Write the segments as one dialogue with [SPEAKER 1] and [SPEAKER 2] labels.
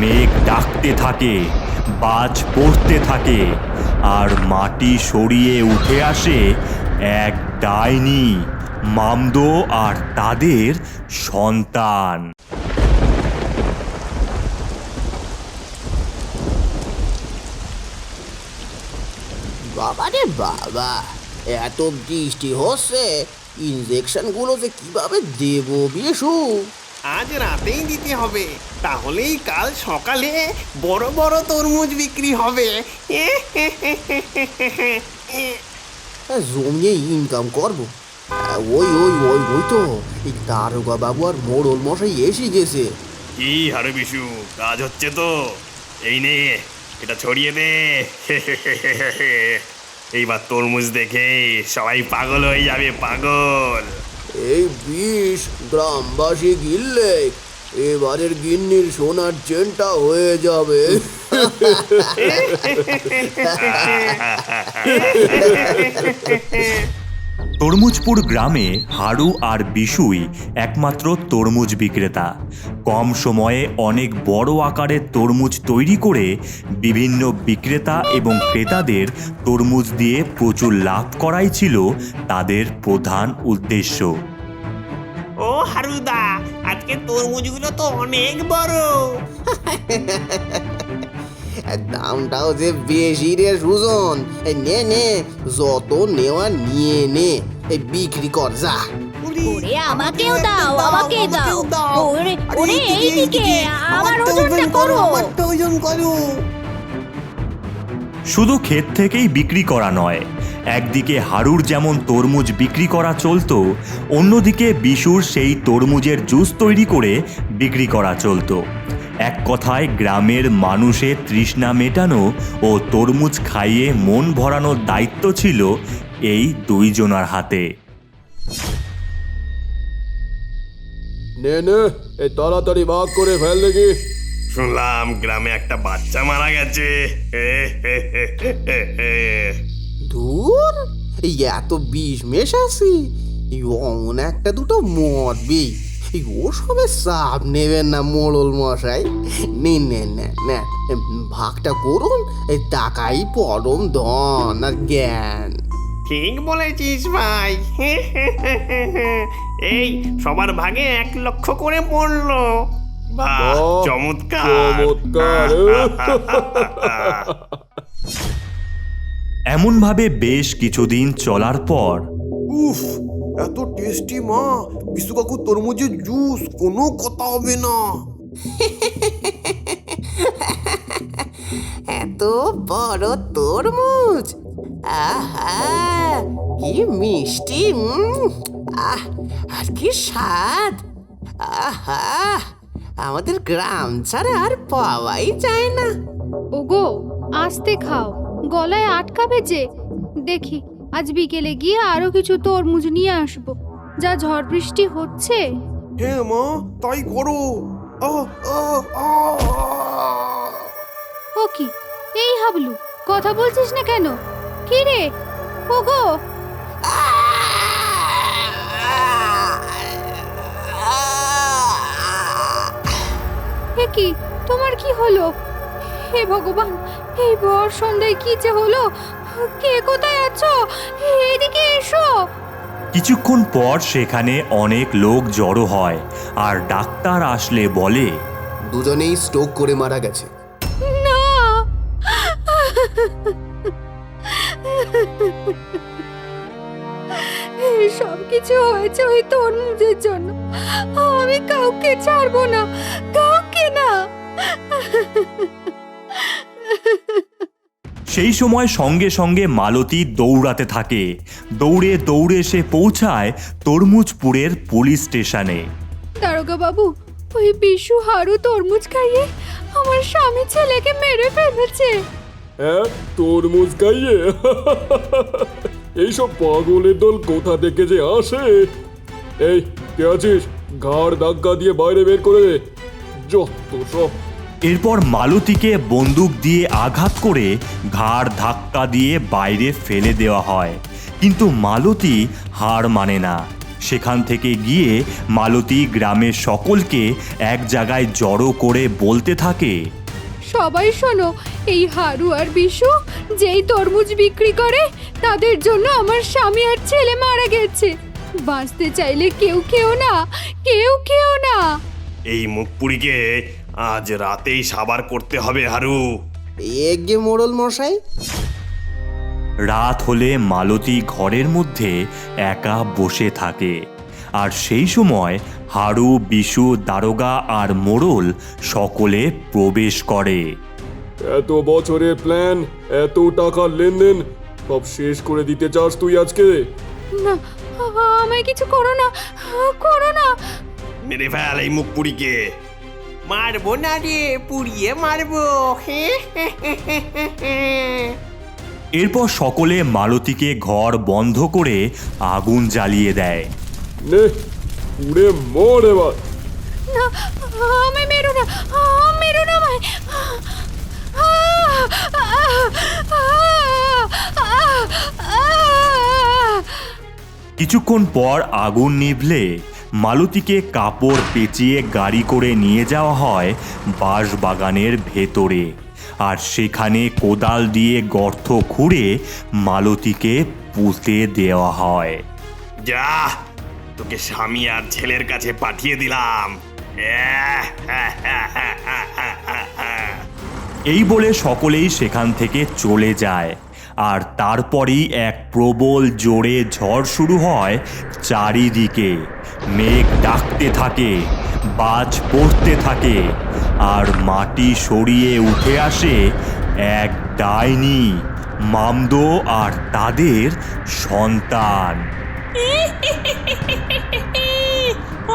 [SPEAKER 1] মেঘ ডাকতে থাকে, বাজ পড়তে থাকে, আর মাটি সরিয়ে উঠে আসে এক ডাইনি, মামদো আর তাদের সন্তান।
[SPEAKER 2] বাবারে বাবা, এত বৃষ্টি হচ্ছে, ইনজেকশন গুলো যে কিভাবে দেবো বিশু?
[SPEAKER 3] আজ রাতেই দিতে হবে, তাহলেই কাল সকালে বড় বড় তরমুজ বিক্রি হবে।
[SPEAKER 2] জমিয়ে ইনকাম করবো। ওই ওই ওই ওই তো এই দারোগা বাবু আর মোড়ল মশাই এসে গেছে।
[SPEAKER 3] কি হারে বিশু, কাজ হচ্ছে তো? এই নে, এটা ছড়িয়ে দে। এইবার তরমুজ দেখে সবাই পাগল হয়ে যাবে, পাগল।
[SPEAKER 2] এই বিষ গ্রামবাসী গিললে এবারের গিন্নির সোনার চেনটা হয়ে যাবে।
[SPEAKER 1] তরমুজপুর গ্রামে হারু আর বিশুই একমাত্র তরমুজ বিক্রেতা। কম সময়ে অনেক বড় আকারের তরমুজ তৈরি করে বিভিন্ন বিক্রেতা এবং ক্রেতাদের তরমুজ দিয়ে প্রচুর লাভ করাই ছিল তাদের প্রধান উদ্দেশ্য।
[SPEAKER 3] ও হারুদা, আজকে তরমুজগুলো তো অনেক বড়।
[SPEAKER 2] দামটাও যে বেশি রে সুজন। নে নে, যত নেওয়া নিয়ে নে, এই বিক্রি কর যা।
[SPEAKER 4] ওরে আমাকেও দাও, আমাকে দাও। ওরে ওরে এইদিকে আমার ওজনটা করো।
[SPEAKER 3] ওজন করো।
[SPEAKER 1] শুধু ক্ষেত থেকেই বিক্রি করা নয়, একদিকে হারুর যেমন তরমুজ বিক্রি করা চলতো, অন্যদিকে বিশুর সেই তরমুজের জুস তৈরি করে বিক্রি করা চলতো। এক কথায় গ্রামের মানুষের তৃষ্ণা মেটানো ও তরমুজ খাইয়ে মন ভরানোর দায়িত্ব ছিল এই দুইজনার হাতে।
[SPEAKER 2] নে নে, এই তাড়াতাড়ি ভাগ করে ফেল দেখি।
[SPEAKER 3] শুনলাম গ্রামে একটা বাচ্চা মারা গেছে।
[SPEAKER 2] ধুর, এই এত বিষ মেশাছি, এই অমন একটা দুটো মরবি। এই ওসবে চাপ নেবেন না মোড়ল মশাই। নিন নেন নেন নেন, ভাগটা করুন, এই টাকাই পরম ধন আর জ্ঞান।
[SPEAKER 3] ঠিক বলেছিস ভাই। এই সবার ভাগে 1 লক্ষ করে পড়লো। বাহ, চমৎকার
[SPEAKER 2] চমৎকার।
[SPEAKER 1] এমনভাবে বেশ কিছুদিন চলার পর
[SPEAKER 5] উফ, এত টেস্টি মা, বিশু কাকু তরমুজের জুস, কোনো কথা হবে না।
[SPEAKER 2] এত বড় তরমুজ, আহা কি মিষ্টি, আহ আর কি স্বাদ, আহা আমাদের গ্রাম ছাড়া আর পাওয়াই যায় না।
[SPEAKER 6] ওগো আস্তে খাও, গলায় আটকাবে যে। দেখি আজ বিকেলে গিয়ে আরো কিছু তরমুজ নিয়ে আসবো, যা ঝড় বৃষ্টি হচ্ছে।
[SPEAKER 5] হ্যাঁ মা, তাই করো।
[SPEAKER 6] ও কি, এই হাবলু, কথা বলছিস না কেন? কি রে ওগো? এ কি, তোমার কি হলো? হে ভগবান, এই ভর সন্ধ্যায় কি যে হলো? কে কোথায় আছো? এদিকে এসো।
[SPEAKER 1] কিছুক্ষণ পর সেখানে অনেক লোক জড়ো হয়, আর ডাক্তার আসলে বলে,
[SPEAKER 2] দুজনেই স্ট্রোক করে মারা গেছে।
[SPEAKER 6] না, সব কিছু হয়েছে ওই তরমুজের জন্য। আমি কাউকে ছাড়বো না, কাউকে না।
[SPEAKER 1] সেই সময় সঙ্গে সঙ্গে মালতী দৌড়াতে থাকে। দৌড়ে দৌড়ে সে পৌঁছায় তরমুজপুরের পুলিশ স্টেশনে।
[SPEAKER 6] দারোগা বাবু, ওই বিশু হারু তরমুজ খাইয়ে আমার স্বামী ছেলেকে মেরে ফেলেছে।
[SPEAKER 7] হ্যাঁ, তরমুজ খাইয়ে? এইসব পাগলের দল কোথা থেকে যে আসে। এই কে আছিস, ঘাড় ধাক্কা দিয়ে বাইরে বের করে দে, যত সব।
[SPEAKER 1] এরপর মালতীকে বন্দুক দিয়ে আঘাত করে ঘাড় ধাক্কা দিয়ে বাইরে ফেলে দেওয়া হয়, কিন্তু মালতী হার মানে না। সেখান থেকে গিয়ে মালতী গ্রামের সকলকে এক জায়গায় জড়ো করে বলতে থাকে,
[SPEAKER 6] সবাই শোনো, এই হারু আর বিশু যেই তরমুজ বিক্রি করে তাদের জন্য আমার স্বামী আর ছেলে মারা গেছে। বাঁচতে চাইলে কেউ খেও না, কেউ খেও না।
[SPEAKER 3] এই মুখপুরীকে আজ রাতেই সাবার করতে হবে হারু।
[SPEAKER 2] এগে মোড়ল মশাই।
[SPEAKER 1] রাত হলে মালতী ঘরের মধ্যে একা বসে থাকে। আর সেই সময় হারু, বিশু, দারোগা আর মোড়ল সকলে প্রবেশ করে।
[SPEAKER 7] এত বছরের প্ল্যান, এত টাকার লেনদেন সব শেষ করে দিতে চাস তুই আজকে?
[SPEAKER 6] না, আমায় কিছু করো না, করো না।
[SPEAKER 3] মেরে ফেল এই মুখপুরীকে।
[SPEAKER 8] মারবো না রে, পুড়িয়ে মারবো।
[SPEAKER 1] এরপর সকলে মালতীকে ঘর বন্ধ করে আগুন জ্বালিয়ে দেয়।
[SPEAKER 7] নে, পুড়ে মর এবার।
[SPEAKER 6] না, আমায় মেরো না, মেরো না আমায়।
[SPEAKER 1] কিছুক্ষণ পর আগুন নিভলে মালতীকে কাপড় পেঁচিয়ে গাড়ি করে নিয়ে যাওয়া হয় বাঁশবাগানের ভেতরে। আর সেখানে কোদাল দিয়ে গর্ত খুঁড়ে মালতীকে পুঁতে দেওয়া হয়।
[SPEAKER 3] যা, তোকে স্বামী আর ছেলের কাছে পাঠিয়ে দিলাম।
[SPEAKER 1] এই বলে সকলেই সেখান থেকে চলে যায়। আর তারপরেই এক প্রবল জোরে ঝড় শুরু হয় চারিদিকে। মেঘ ডাকতে থাকে, বাজ পড়তে থাকে, আর মাটি সরিয়ে উঠে আসে এক ডাইনি, মামদো আর তাদের সন্তান।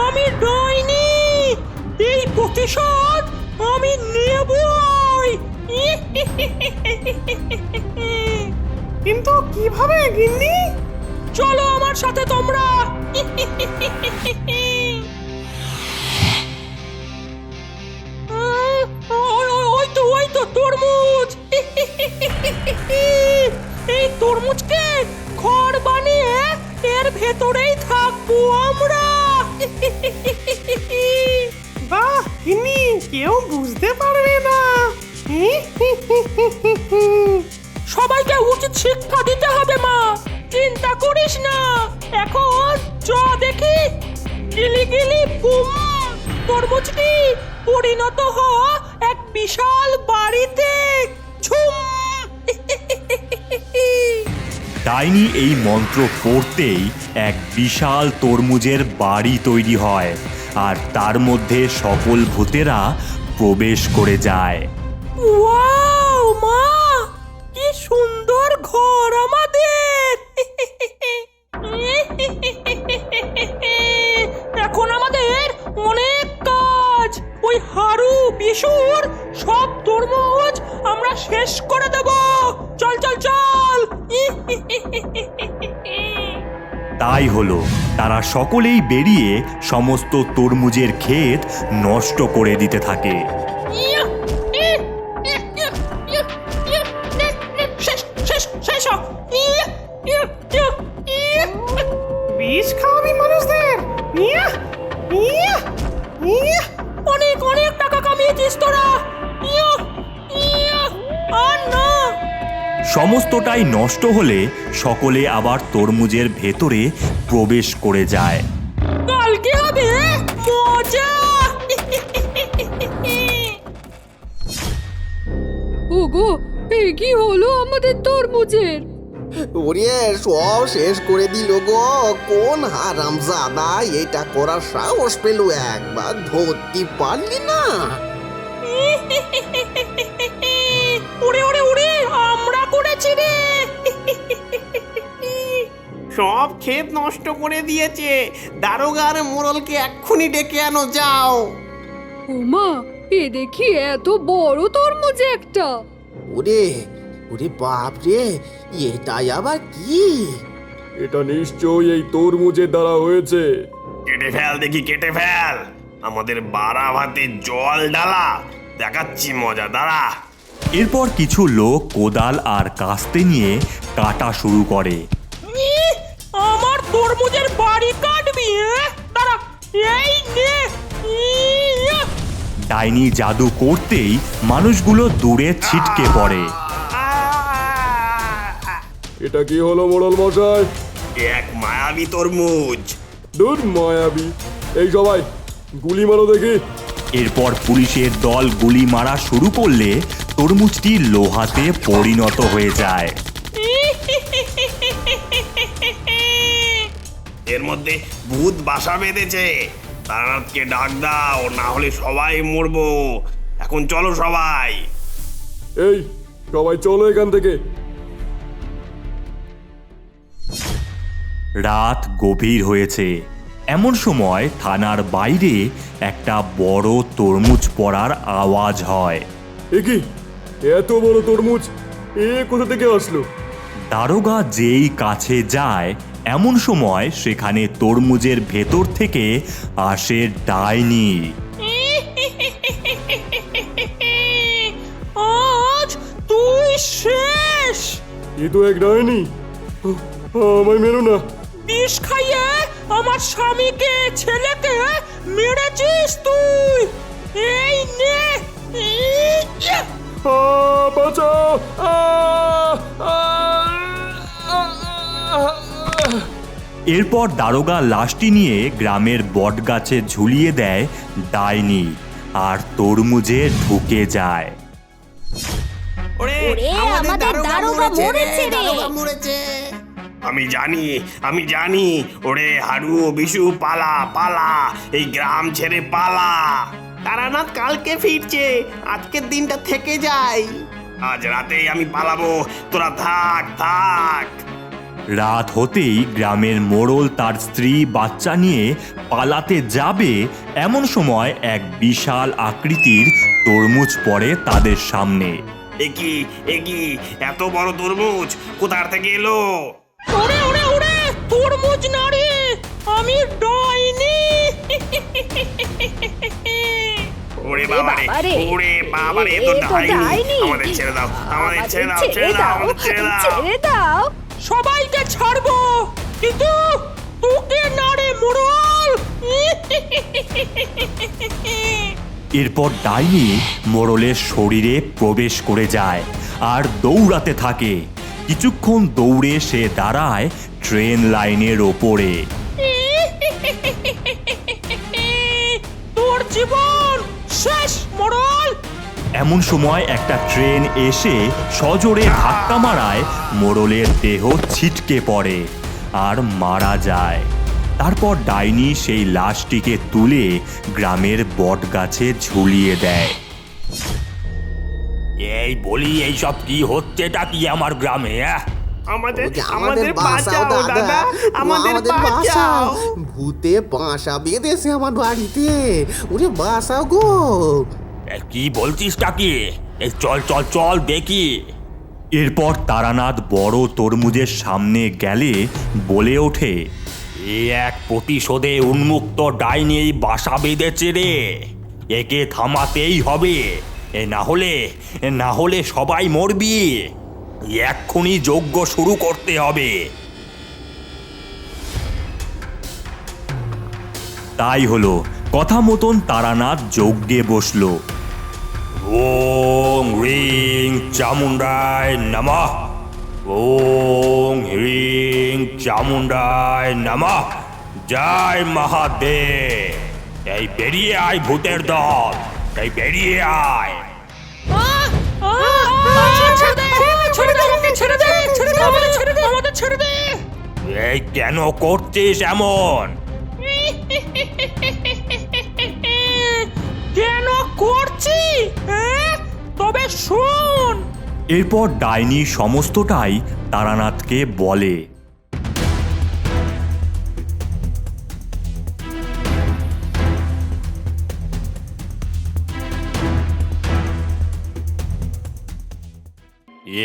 [SPEAKER 9] আমি ডাইনি, এই প্রতিশোধ আমি নেবই।
[SPEAKER 8] কিন্তু কিভাবে গিন্নি?
[SPEAKER 9] চলো আমার সাথে তোমরা। ওই তো তরমুজ। এই তরমুজকে ঘর বানিয়ে এর ভেতরেই থাকবো আমরা।
[SPEAKER 8] বাহ গিন্নি, কেউ বুঝতে পারবে না।
[SPEAKER 9] সবাইকে উচিত শিক্ষা দিতে হবে মা, চিন্তা করিস না। এখন চ দেখি, গিলি গিলি বুম, তরমুজটি পরিণত হ এক বিশাল বাড়িতে। ঝুম।
[SPEAKER 1] ডাইনি এই মন্ত্র পড়তেই এক বিশাল তরমুজের বাড়ি তৈরি হয়। আর তার মধ্যে সকল ভূতেরা প্রবেশ করে যায়।
[SPEAKER 9] ওয়াও মা, কি সুন্দর ঘর আমাদের। এখন আমাদের অনেক কাজ। ওই হারু, বিশুর সব তরমুজ আমরা শেষ করে দেব। চল চল চল।
[SPEAKER 1] তাই হলো, তারা সকলেই বেরিয়ে সমস্ত তরমুজের ক্ষেত নষ্ট করে দিতে থাকে।
[SPEAKER 8] বিষ খাওয়াবি মানুষদের?
[SPEAKER 9] অনেক অনেক টাকা কামিয়েছিস তোরা। আর না।
[SPEAKER 1] সমস্তটাই নষ্ট হলে সকলে আবার তরমুজের ভেতরে প্রবেশ করে যায়।
[SPEAKER 9] কালকে হবে মজা।
[SPEAKER 6] ওগো, এ কি হলো আমাদের তরমুজের?
[SPEAKER 2] ওরে সব শেষ করে দিল গো। কোন হারামজাদা এটা করার সাহস পেল? একবার ধরতে পারলি না?
[SPEAKER 9] উড়ে উড়ে উড়ে আমরা করেছি রে।
[SPEAKER 8] সব ক্ষেত নষ্ট করে দিয়েছে। দারোগার মোড়লকে এক্ষুনি ডেকে আনো, যাও।
[SPEAKER 6] ওমা, এ দেখি এত বড় তরমুজ একটা।
[SPEAKER 2] ওরে ওরে বাপ রে, এটাই আবার কি?
[SPEAKER 7] এটা নিশ্চয়ই এই তরমুজের দ্বারা হয়েছে।
[SPEAKER 3] কেটে ফেল দেখি, কেটে ফেল। আমাদের বাড়া ভাতে জল ডালা, দেখাচ্ছি মজা, দাঁড়া।
[SPEAKER 1] এরপর কিছু লোক কোদাল আর কাস্তে নিয়ে কাটা শুরু করে।
[SPEAKER 9] আমার তোর তরমুজের বাড়ি কাটবি? তারা এই নে। ইয়া!
[SPEAKER 1] ডাইনি জাদু করতেই মানুষগুলো দূরে ছিটকে পড়ে।
[SPEAKER 7] এটা কি হলো মোড়ল মশাই?
[SPEAKER 8] এক মায়াবী তরমুজ।
[SPEAKER 7] দূর মায়াবী। এই সবাই গুলি মারো দেখি।
[SPEAKER 1] এরপর পুলিশের দল গুলি মারা শুরু করলে তরমুজটি লোহাতে পরিণত হয়ে যায়।
[SPEAKER 8] এর মধ্যে ভূত বাসা বেঁধেছে। তারানাথকে ডাক দাও, না হলে সবাই মরবো। এখন চলো সবাই।
[SPEAKER 7] এই সবাই চলো এখান থেকে।
[SPEAKER 1] রাত গভীর হয়েছে। এমন সময় থানার বাইরে একটা বড় তরমুজ পড়ার আওয়াজ হয়।
[SPEAKER 7] এ কি, এত বড় তরমুজ এ কোথা থেকে আসলো?
[SPEAKER 1] দারোগা যেই কাছে যায় এমন সময় সেখানে তরমুজের ভেতর থেকে আসে ডাইনি।
[SPEAKER 9] আজ তুই শেষ।
[SPEAKER 7] এ তো এক ডাইনি। আমায় মেরো না।
[SPEAKER 9] বিষ খাইয়ে আমার স্বামীকে ছেলেকে মেরেছিস তুই। এই নে। ইয়া!
[SPEAKER 7] বাঁচাও!
[SPEAKER 1] এরপর দারোগা লাশটি নিয়ে গ্রামের বটগাছে ঝুলিয়ে দেয় ডাইনি, আর তরমুজে ঢুকে যায়।
[SPEAKER 8] ওরে,
[SPEAKER 4] ওরে, আমাদের দারোগা মরেছে রে।
[SPEAKER 2] দারোগা মরেছে।
[SPEAKER 8] আমি জানি। ওরে হারু, বিশু, পালা পালা, এই গ্রাম ছেড়ে পালা। তারানাথ কালকে ফিরছে, আজকের দিনটা থেকে যাই। আজ রাতেই আমি পালাবো, তোরা থাক থাক।
[SPEAKER 1] রাত হতেই গ্রামের মোড়ল তার স্ত্রী বাচ্চা নিয়ে পালাতে যাবে এমন সময় এক বিশাল আকৃতির তরমুজ পড়ে তাদের সামনে।
[SPEAKER 8] একি এত বড় তরমুজ কোথার থেকে এলো?
[SPEAKER 9] ওরে ওরে ওরে, তরমুজ না রে, আমি ডাইনি।
[SPEAKER 8] ওরে বাবারে, ওরে বাবারে, এ তো ডাইনি। আমাদের ছেড়ে দাও, আমাদের ছেড়ে দাও, ছেড়ে দাও, আমাদের ছেড়ে দাও।
[SPEAKER 6] ছেড়ে দাও।
[SPEAKER 9] সবাইকে ছাড়বো, কিন্তু তোকে না রে মোড়ল।
[SPEAKER 1] এরপর ডাইনি মোড়লের শরীরে প্রবেশ করে যায় আর দৌড়াতে থাকে। কিছুক্ষণ দৌড়ে সে দাঁড়ায় ট্রেন লাইনের ওপরে।
[SPEAKER 9] তোর জীবন শেষ মোড়ল।
[SPEAKER 1] এমন সময় একটা ট্রেন এসে সজোরে ধাক্কা মারায় মোড়লের দেহ ছিটকে পড়ে আর মারা যায়। তারপর ডাইনি সেই লাশটিকে তুলে গ্রামের বটগাছে ঝুলিয়ে দেয়। এই বলি, এইসব কি হচ্ছেটা কি আমার গ্রামে?
[SPEAKER 8] আমাদের বাঁচাও দাদা, আমাদের বাঁচাও।
[SPEAKER 2] ভূতে বাসা বেঁধেছে আমার বাড়িতে। ওরে বাঁচাও গো।
[SPEAKER 1] কি বলছিসটা কি? এই চল চল চল দেখি। এরপর তারানাথ বড় তরমুজের সামনে গেলে বলে ওঠে, এ এক প্রতিশোধে উন্মুক্ত ডাইনি এই বাসা বেঁধেছে রে। একে থামাতেই হবে, না হলে সবাই মরবি। এক্ষুনি যজ্ঞ শুরু করতে হবে। তাই হলো, কথা মতন তারানাথ যজ্ঞে বসলো। ওং হ্রিং চামুণ্ডায় নমঃ, ওং হ্রিং চামুণ্ডায় নমঃ, জয় মহাদেব। এই বেরিয়ে আয় ভূতের দল, এই বেরিয়ে আয়। এই কেন করছিস এমন?
[SPEAKER 9] কেন করছি? তবে শোন।
[SPEAKER 1] এরপর ডাইনি সমস্তটাই তারানাথকে বলে।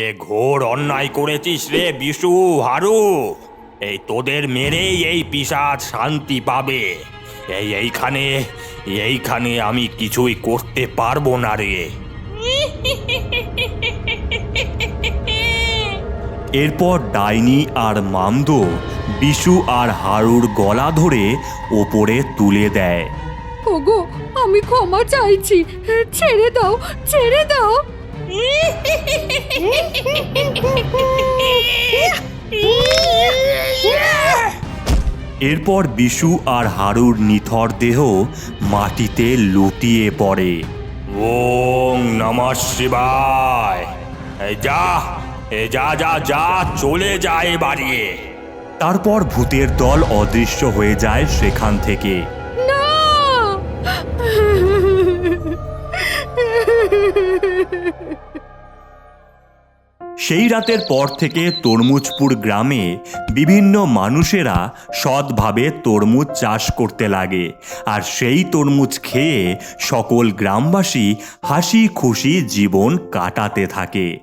[SPEAKER 1] এ ঘোর অন্যায় করেছিস রে বিশু, হারু। এই তোদের মেরেই এই পিশাচ শান্তি পাবে। এইখানে আমি কিছুই করতে পারবো না রে। এরপর ডাইনি আর মামদো বিশু আর হারুর গলা ধরে ওপরে তুলে দেয়।
[SPEAKER 6] ওগো, আমি ক্ষমা চাইছি, ছেড়ে দাও, ছেড়ে দাও।
[SPEAKER 1] এরপর বিশু আর হারুর নিথর দেহ মাটিতে লুটিয়ে পড়ে। ওং নমঃ শিবায়। যা যা যা যা, চলে যায় বাড়িয়ে। তারপর ভূতের দল অদৃশ্য হয়ে যায় সেখান থেকে।
[SPEAKER 6] না!
[SPEAKER 1] সেই রাতের পর থেকে তরমুজপুর গ্রামে বিভিন্ন মানুষেরা সৎভাবে তরমুজ চাষ করতে লাগে, আর সেই তরমুজ খেয়ে সকল গ্রামবাসী হাসি খুশি জীবন কাটাতে থাকে।